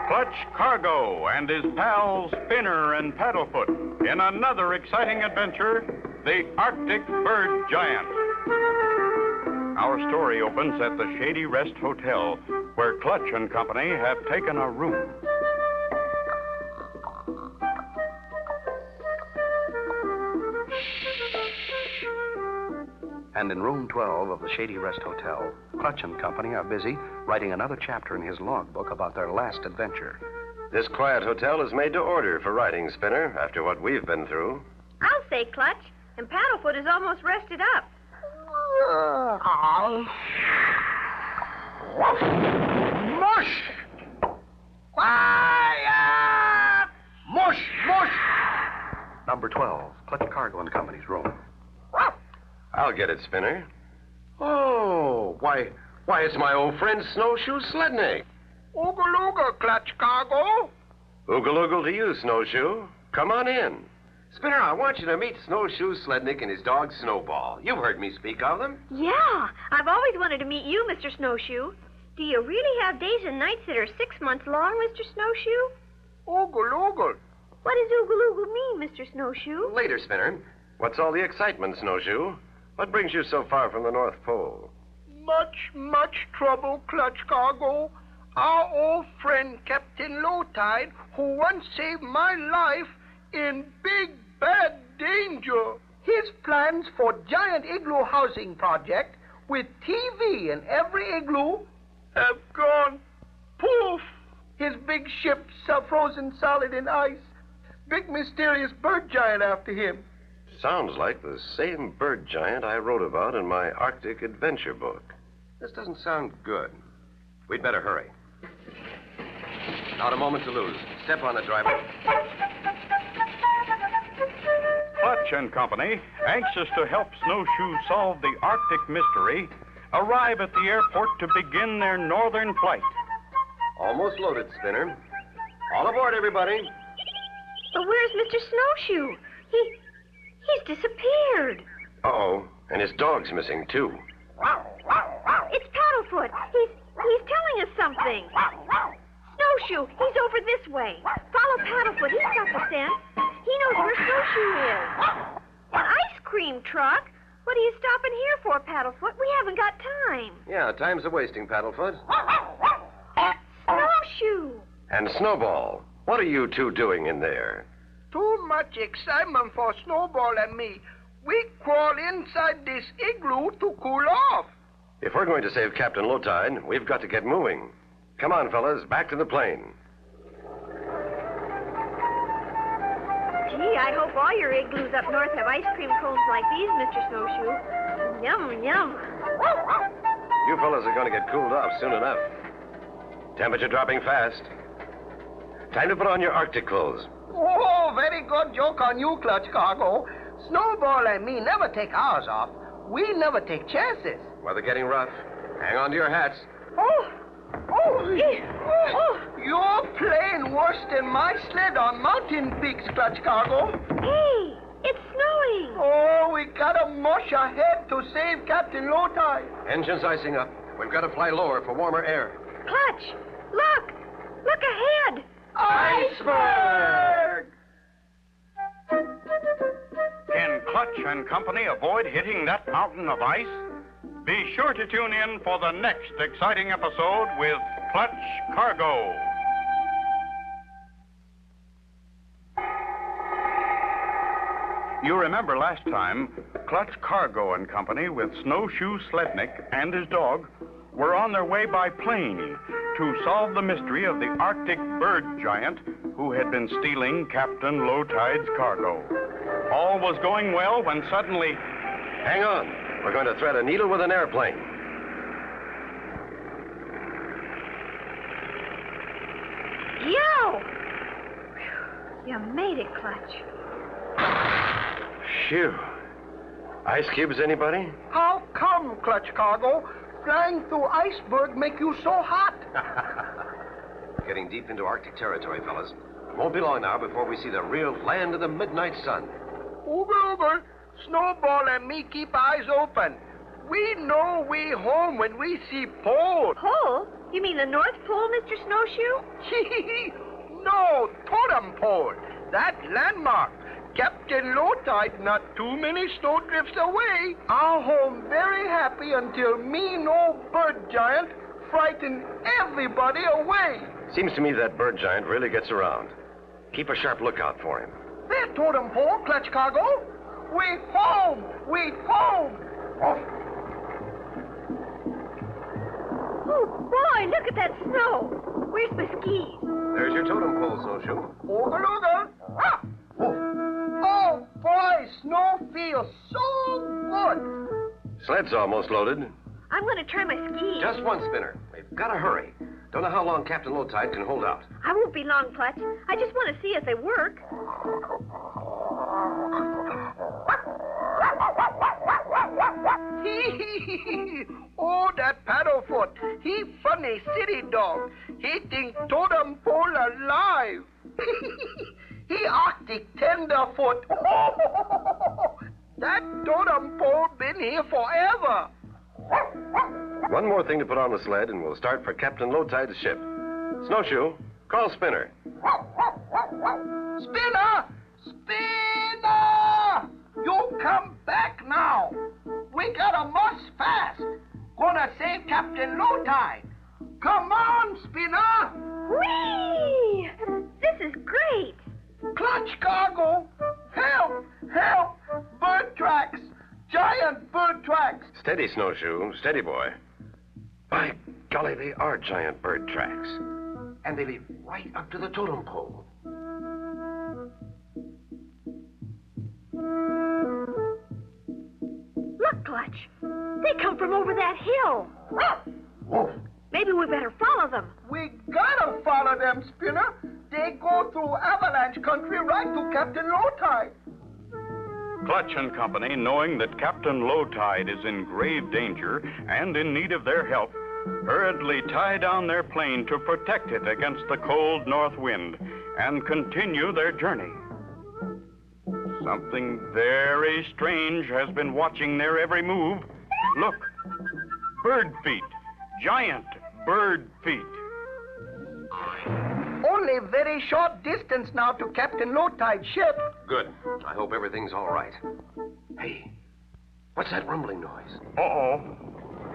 Clutch Cargo and his pals Spinner and Paddlefoot in another exciting adventure, the Arctic Bird Giant. Our story opens at the Shady Rest Hotel, where Clutch and Company have taken a room. And in room 12 of the Shady Rest Hotel, Clutch and Company are busy writing another chapter in his logbook about their last adventure. This quiet hotel is made to order for writing, Spinner, after what we've been through. I'll say, Clutch, and Paddlefoot is almost rested up. Mush! Quiet! Mush, mush! Number 12, Clutch Cargo and Company's room. I'll get it, Spinner. Oh, why, it's my old friend Snowshoe Slednik. Ooga-looga, Clutch Cargo. Ooga-looga to you, Snowshoe. Come on in. Spinner, I want you to meet Snowshoe Slednik and his dog Snowball. You've heard me speak of them. Yeah, I've always wanted to meet you, Mr. Snowshoe. Do you really have days and nights that are 6 months long, Mr. Snowshoe? Ooga-looga. What does ooga-looga mean, Mr. Snowshoe? Later, Spinner. What's all the excitement, Snowshoe? What brings you so far from the North Pole? Much trouble, Clutch Cargo. Our old friend, Captain Lowtide, who once saved my life, in big, bad danger. His plans for giant igloo housing project with TV in every igloo have gone poof. His big ship's frozen solid in ice. Big mysterious bird giant after him. Sounds like the same bird giant I wrote about in my Arctic adventure book. This doesn't sound good. We'd better hurry. Not a moment to lose. Step on it, driver. Clutch and Company, anxious to help Snowshoe solve the Arctic mystery, arrive at the airport to begin their northern flight. Almost loaded, Spinner. All aboard, everybody. But where's Mr. Snowshoe? He's disappeared. Uh-oh, and his dog's missing, too. It's Paddlefoot. He's telling us something. Snowshoe, he's over this way. Follow Paddlefoot. He's got the scent. He knows where Snowshoe is. An ice cream truck? What are you stopping here for, Paddlefoot? We haven't got time. Yeah, time's a-wasting, Paddlefoot. Snowshoe. And Snowball, what are you two doing in there? Too much excitement for Snowball and me. We crawl inside this igloo to cool off. If we're going to save Captain Lowtide, we've got to get moving. Come on, fellas, back to the plane. Gee, I hope all your igloos up north have ice cream cones like these, Mr. Snowshoe. Yum, yum. You fellas are going to get cooled off soon enough. Temperature dropping fast. Time to put on your Arctic clothes. Oh, very good joke on you, Clutch Cargo. Snowball and me never take ours off. We never take chances. Weather getting rough. Hang on to your hats. Oh, you're playing worse than my sled on mountain peaks, Clutch Cargo. Hey, it's snowing. Oh, we gotta mush ahead to save Captain Lowtide. Engines icing up. We've got to fly lower for warmer air. Clutch, look. Look ahead. Iceberg! Can Clutch and Company avoid hitting that mountain of ice? Be sure to tune in for the next exciting episode with Clutch Cargo. You remember last time, Clutch Cargo and Company with Snowshoe Slednik and his dog were on their way by plane to solve the mystery of the Arctic bird giant who had been stealing Captain Lowtide's cargo. All was going well when suddenly... Hang on. We're going to thread a needle with an airplane. Yo! You made it, Clutch. Phew. Ice cubes, anybody? How come, Clutch Cargo? Flying through iceberg make you so hot? Getting deep into Arctic territory, fellas. Won't be long now before we see the real land of the midnight sun. Ooga, Snowball and me keep eyes open. We know we home when we see pole. Pole? You mean the North Pole, Mr. Snowshoe? No, totem pole. That landmark. Captain Lowtide not too many snowdrifts away. Our home very happy until mean old bird giant frighten everybody away. Seems to me that bird giant really gets around. Keep a sharp lookout for him. There, totem pole, Clutch Cargo. We home! We home! Oh, boy, look at that snow. Where's my skis? There's your totem pole, Snowshoe. Ooga looga. Ah! Oh, boy, snow feels so good. Sled's almost loaded. I'm going to try my skis. Just one spinner. We've got to hurry. Don't know how long Captain Lowtide can hold out. I won't be long, Clutch. I just want to see if they work. Oh, that Paddlefoot. He funny city dog. He think totem pole alive. He Arctic tenderfoot. That totem pole been here forever. One more thing to put on the sled, and we'll start for Captain Lowtide's ship. Snowshoe, call Spinner. Spinner! Spinner! You come back now. We gotta muss fast. Gonna save Captain Lowtide. Come on, Spinner! Whee! This is great. Clutch Cargo! Help! Help! Bird tracks! Giant bird tracks! Steady, Snowshoe. Steady, boy. By golly, they are giant bird tracks. And they lead right up to the totem pole. Look, Clutch. They come from over that hill. Woof. Maybe we better follow them. We gotta follow them, Spinner. They go through avalanche country right to Captain Lowtide. Clutch and Company, knowing that Captain Lowtide is in grave danger and in need of their help, hurriedly tie down their plane to protect it against the cold north wind and continue their journey. Something very strange has been watching their every move. Look, bird feet, giant bird feet. Only very short distance now to Captain Lowtide's ship. Good. I hope everything's all right. Hey, what's that rumbling noise? Uh-oh.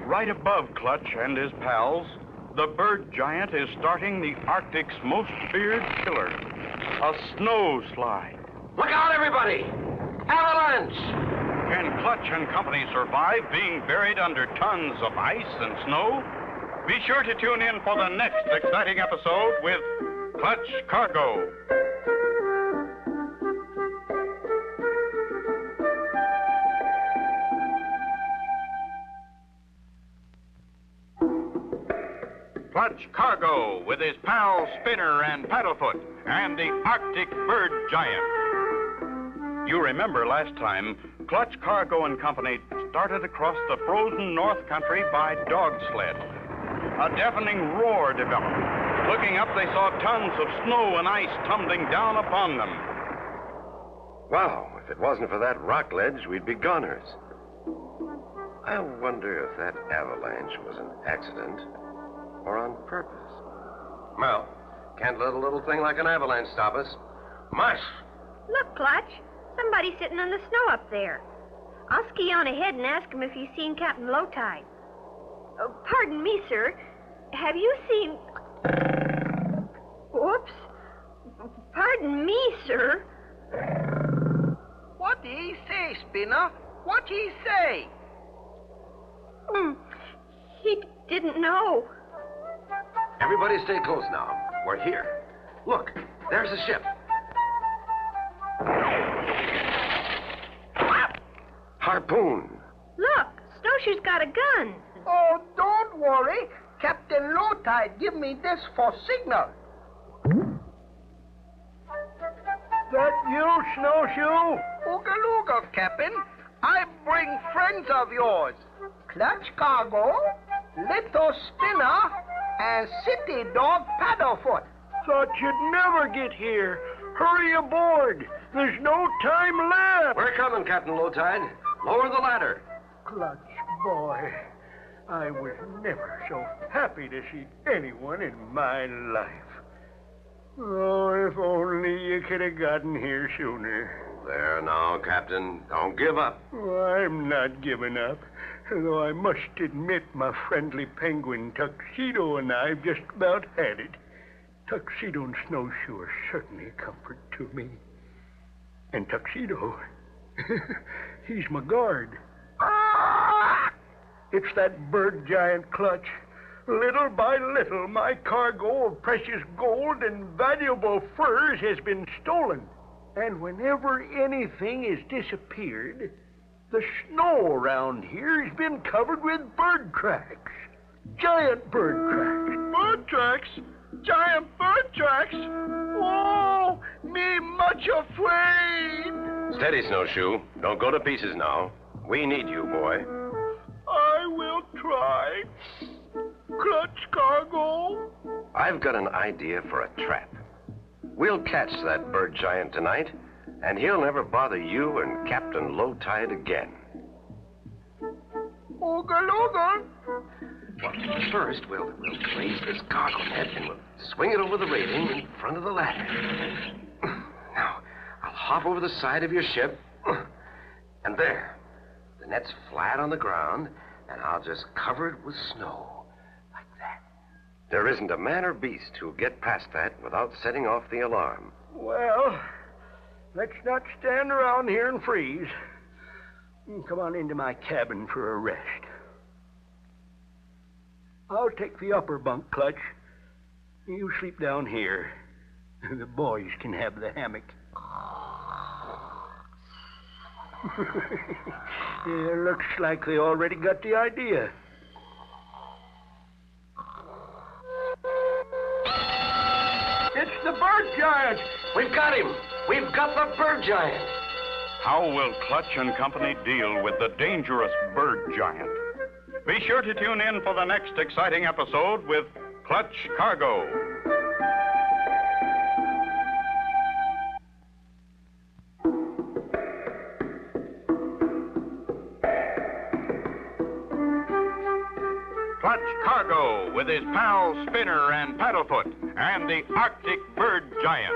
Right above Clutch and his pals, the bird giant is starting the Arctic's most feared killer, a snow slide. Look out, everybody! Avalanche! Can Clutch and Company survive being buried under tons of ice and snow? Be sure to tune in for the next exciting episode with Clutch Cargo. Clutch Cargo with his pals Spinner and Paddlefoot and the Arctic Bird Giant. You remember last time, Clutch Cargo and Company started across the frozen North Country by dog sled. A deafening roar developed. Looking up, they saw tons of snow and ice tumbling down upon them. Wow, if it wasn't for that rock ledge, we'd be goners. I wonder if that avalanche was an accident or on purpose. Well, can't let a little thing like an avalanche stop us. Mush! Look, Clutch. Somebody's sitting on the snow up there. I'll ski on ahead and ask him if he's seen Captain Lowtide. Oh, pardon me, sir. Have you seen... Whoops. Pardon me, sir. What did he say, Spinner? What did he say? He didn't know. Everybody stay close now. We're here. Look, there's the ship. Harpoon. Look, Snowshoe's got a gun. Oh, don't worry. Captain Lowtide give me this for signal. That you, Snowshoe? Ooga looga, Captain. I bring friends of yours. Clutch Cargo, Little Spinner, and City Dog Paddlefoot. Thought you'd never get here. Hurry aboard. There's no time left. We're coming, Captain Lowtide. Lower the ladder. Clutch boy, I was never so happy to see anyone in my life. Oh, if only you could have gotten here sooner. There now, Captain. Don't give up. Oh, I'm not giving up, though I must admit my friendly penguin Tuxedo and I've just about had it. Tuxedo and Snowshoe are certainly a comfort to me. And Tuxedo, he's my guard. It's that bird giant Clutch. Little by little, my cargo of precious gold and valuable furs has been stolen. And whenever anything has disappeared, the snow around here has been covered with bird tracks. Giant bird tracks. Bird tracks? Giant bird tracks? Oh, me much afraid. Steady, Snowshoe. Don't go to pieces now. We need you, boy. I will try. Clutch Cargo. I've got an idea for a trap. We'll catch that bird giant tonight, and he'll never bother you and Captain Lowtide again. Ooga looga. Well, first, we'll raise this cargo net and we'll swing it over the railing in front of the ladder. Now, I'll hop over the side of your ship, and there. The net's flat on the ground, and I'll just cover it with snow, like that. There isn't a man or beast who'll get past that without setting off the alarm. Well, let's not stand around here and freeze. Come on into my cabin for a rest. I'll take the upper bunk, Clutch. You sleep down here. The boys can have the hammock. Yeah, looks like they already got the idea. It's the bird giant! We've got him! We've got the bird giant! How will Clutch and Company deal with the dangerous bird giant? Be sure to tune in for the next exciting episode with Clutch Cargo. Clutch Cargo with his pals Spinner and Paddlefoot and the Arctic Bird Giant.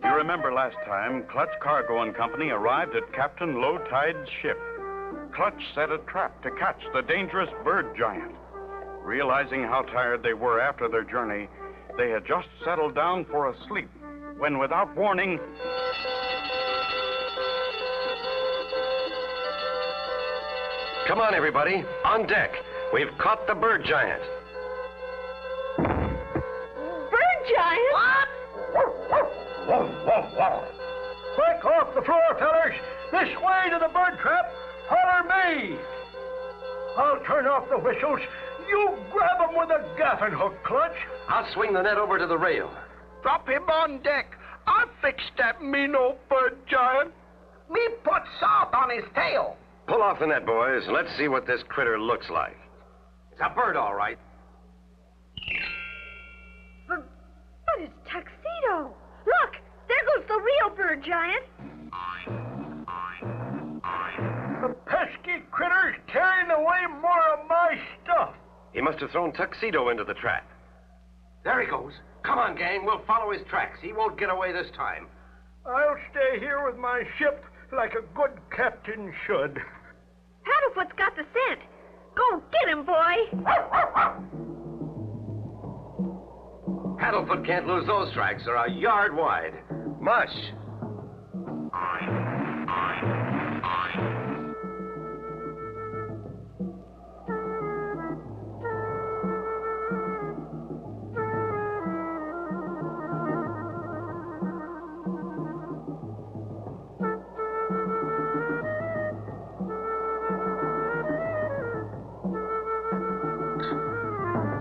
You remember last time Clutch Cargo and Company arrived at Captain Lowtide's ship. Clutch set a trap to catch the dangerous bird giant. Realizing how tired they were after their journey, they had just settled down for a sleep when, without warning, Come on, everybody. On deck. We've caught the bird giant. Bird giant? Quick, off the floor, fellers! This way to the bird trap! Holler me! I'll turn off the whistles. You grab 'em with a gaffin hook, Clutch. I'll swing the net over to the rail. Drop him on deck. I'll fix that mean old bird giant. Me put salt on his tail. Pull off the net, boys. Let's see what this critter looks like. It's a bird, all right. But it's Tuxedo. Look, there goes the real bird giant. The pesky critter's carrying away more of my stuff. He must have thrown Tuxedo into the trap. There he goes. Come on, gang. We'll follow his tracks. He won't get away this time. I'll stay here with my ship like a good captain should. Paddlefoot's got the scent. Go get him, boy. Paddlefoot can't lose those tracks. They're a yard wide. Mush.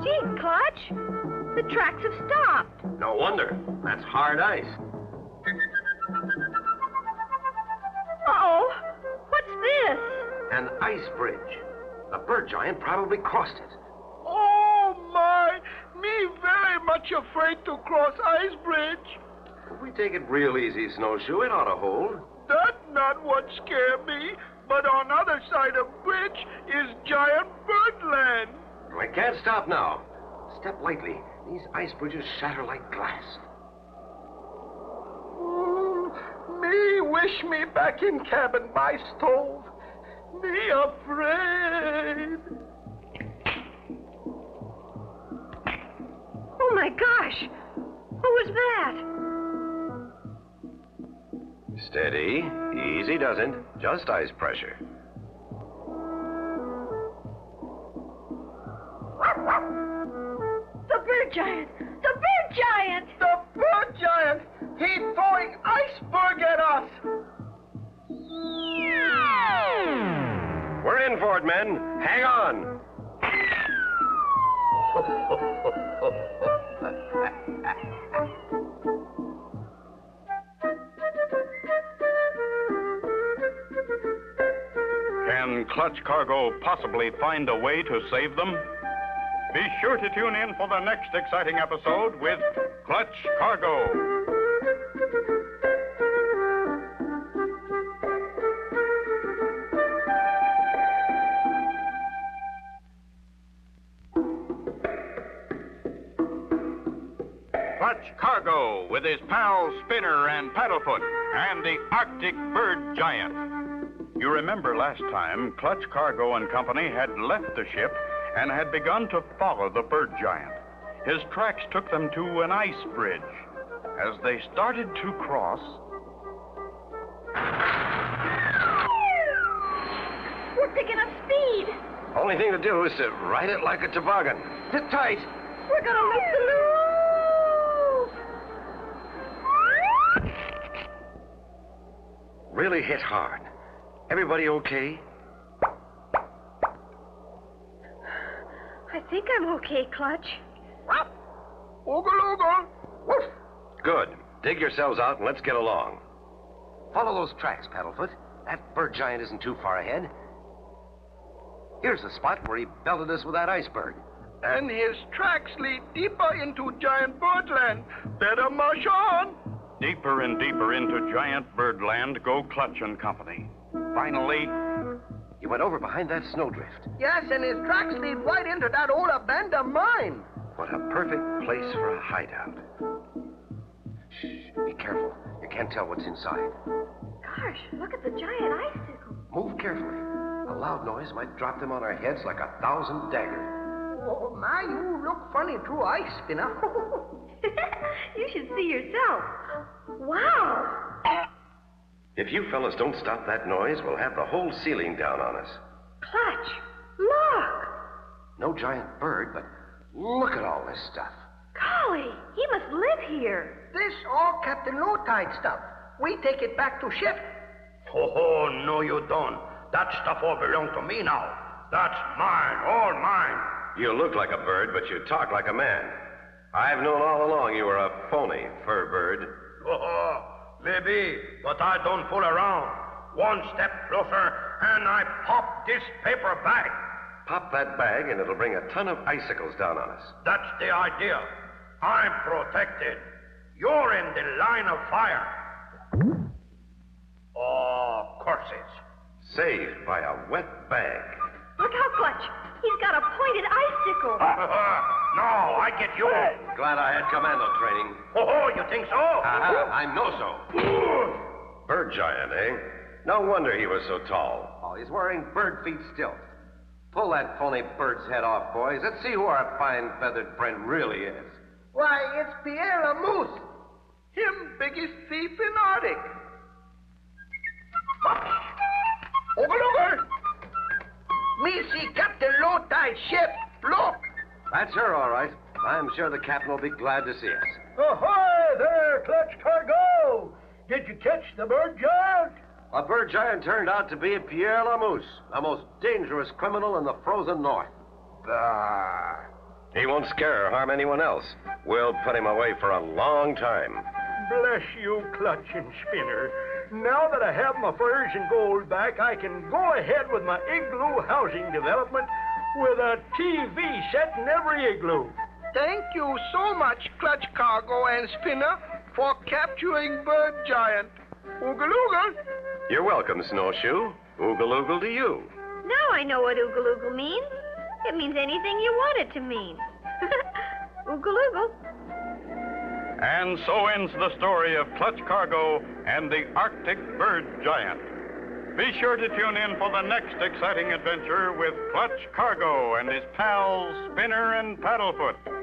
Gee, Clutch, the tracks have stopped. No wonder. That's hard ice. Uh-oh, what's this? An ice bridge. The bird giant probably crossed it. Oh, my. Me very much afraid to cross ice bridge. If we take it real easy, Snowshoe, it ought to hold. That's not what scared me. But on other side of bridge is giant birdland. I can't stop now. Step lightly. These ice bridges shatter like glass. Me wish me back in cabin by stove. Me afraid. Oh, my gosh. Who was that? Steady. Easy doesn't. Just ice pressure. The bird giant! The bird giant! The bird giant! He's throwing iceberg at us! We're in for it, men. Hang on. Can Clutch Cargo possibly find a way to save them? Be sure to tune in for the next exciting episode with Clutch Cargo. Clutch Cargo with his pals Spinner and Paddlefoot and the Arctic Bird Giant. You remember last time, Clutch Cargo and Company had left the ship and had begun to follow the bird giant. His tracks took them to an ice bridge. As they started to cross... We're picking up speed. Only thing to do is to ride it like a toboggan. Sit tight. We're gonna loop the loop. Really hit hard. Everybody okay? I think I'm okay, Clutch. Oogle, oogle. Woof. Good. Dig yourselves out and let's get along. Follow those tracks, Paddlefoot. That bird giant isn't too far ahead. Here's the spot where he belted us with that iceberg. And his tracks lead deeper into giant birdland. Better mush on. Deeper and deeper into giant birdland go Clutch and Company. Finally, He went over behind that snowdrift. Yes, and his tracks lead right into that old abandoned mine. What a perfect place for a hideout. Shh, be careful. You can't tell what's inside. Gosh, look at the giant icicle. Move carefully. A loud noise might drop them on our heads like 1,000 daggers. Oh, my, you look funny through ice, Spinner. You should see yourself. Wow. If you fellas don't stop that noise, we'll have the whole ceiling down on us. Clutch, look. No giant bird, but look at all this stuff. Golly, he must live here. This all Captain Low-Tide stuff. We take it back to ship. Oh, no, you don't. That stuff all belongs to me now. That's mine, all mine. You look like a bird, but you talk like a man. I've known all along you were a phony, fur bird. Oh, maybe, but I don't fool around. One step closer, and I pop this paper bag. Pop that bag, and it'll bring a ton of icicles down on us. That's the idea. I'm protected. You're in the line of fire. Oh, curses. Saved by a wet bag. Look out, Clutch. He's got a pointed icicle. No, I get you. Glad I had commando training. Oh, you think so? I know so. Bird giant, eh? No wonder he was so tall. Oh, he's wearing bird feet still. Pull that phony bird's head off, boys. Let's see who our fine feathered friend really is. Why, it's Pierre Lamousse. Him biggest thief in Arctic. Oogle. Me see Captain Low-Tide ship. Look. That's her, all right. I'm sure the captain will be glad to see us. Ahoy there, Clutch Cargo. Did you catch the bird giant? A bird giant turned out to be Pierre Lamousse, the most dangerous criminal in the frozen north. Bah. He won't scare or harm anyone else. We'll put him away for a long time. Bless you, Clutch and Spinner. Now that I have my furs and gold back, I can go ahead with my igloo housing development with a TV set in every igloo. Thank you so much, Clutch Cargo and Spinner, for capturing Bird Giant. Oogle oogle. You're welcome, Snowshoe. Oogle oogle to you. Now I know what oogle oogle means. It means anything you want it to mean. Oogle oogle. And so ends the story of Clutch Cargo and the Arctic Bird Giant. Be sure to tune in for the next exciting adventure with Clutch Cargo and his pals Spinner and Paddlefoot.